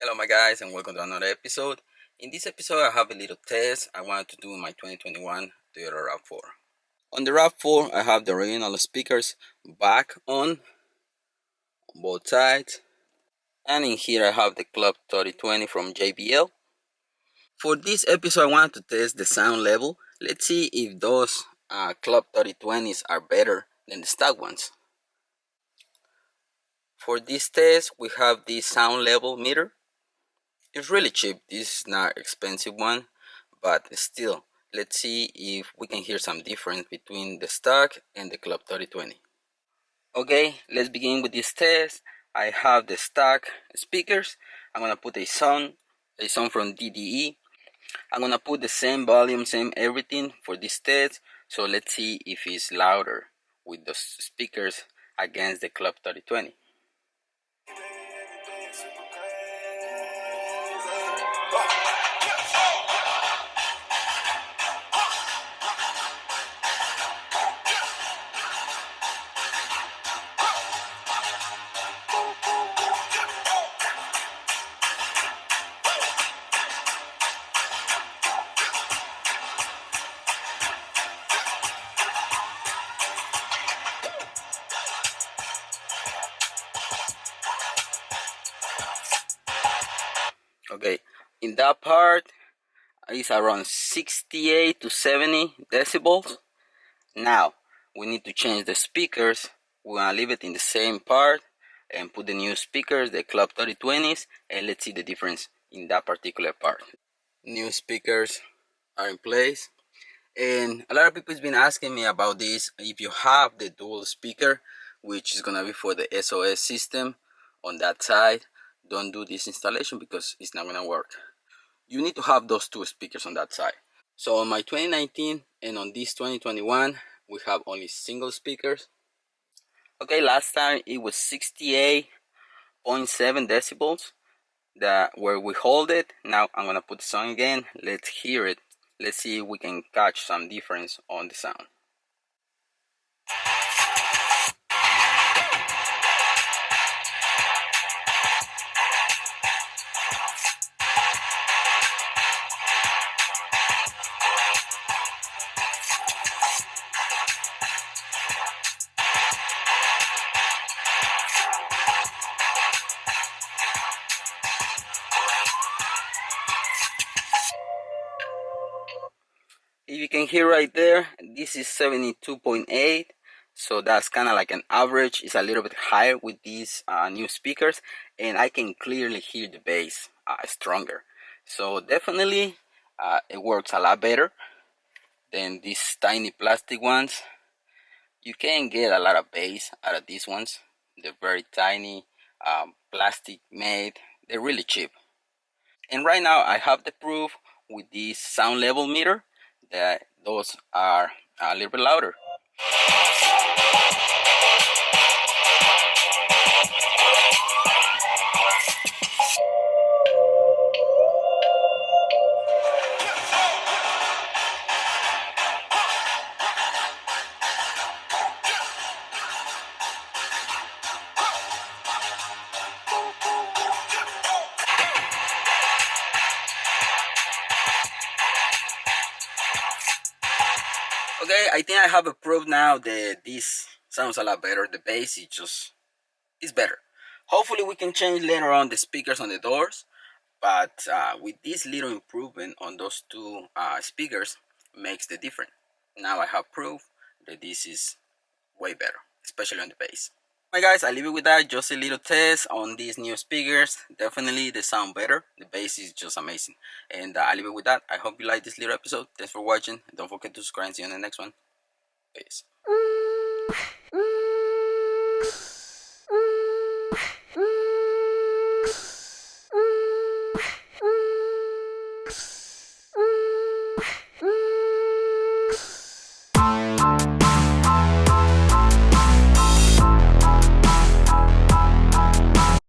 Hello my guys and welcome to another episode. In this episode I have a little test I wanted to do in my 2021 Toyota RAV4. On the RAV4 I have the original speakers back on both sides, and in here I have the Club 3020 from JBL. For this episode I wanted to test the sound level. Let's see if those Club 3020s are better than the stock ones. For this test we have this sound level meter. It's really cheap. This is not expensive one, but still, let's see if we can hear some difference between the stock and the Club 3020. Okay, let's begin with this test. I have the stock speakers. I'm gonna put a sound from DDE. I'm gonna put the same volume, same everything for this test. So let's see if it's louder with the speakers against the Club 3020. Okay, in that part it's around 68 to 70 decibels. Now we need to change the speakers. We're gonna leave it in the same part and put the new speakers, the Club 3020s, and let's see the difference in that particular part. New speakers are in place, and a lot of people has been asking me about this. If you have the dual speaker, which is gonna be for the SOS system on that side, don't do this installation because it's not gonna work. You need to have those two speakers on that side. So on my 2019 and on this 2021 we have only single speakers. Okay, last time it was 68.7 decibels that where we hold it. Now I'm gonna put the song again. Let's hear it. Let's see if we can catch some difference on the sound. If you can hear right there, this is 72.8, so that's kind of like an average. It's a little bit higher with these new speakers, and I can clearly hear the bass stronger. So definitely it works a lot better than these tiny plastic ones. You can get a lot of bass out of these ones. They're very tiny, plastic made. They're really cheap. And right now I have the proof with this sound level meter that those are a little bit louder. Okay, I think I have a proof now that this sounds a lot better. The bass is better. Hopefully we can change later on the speakers on the doors, but with this little improvement on those two speakers makes the difference. Now I have proof that this is way better, especially on the bass. Alright guys, I leave it with that. Just a little test on these new speakers. Definitely they sound better. The bass is just amazing. And I leave it with that. I hope you like this little episode. Thanks for watching. Don't forget to subscribe and see you on the next one. Peace.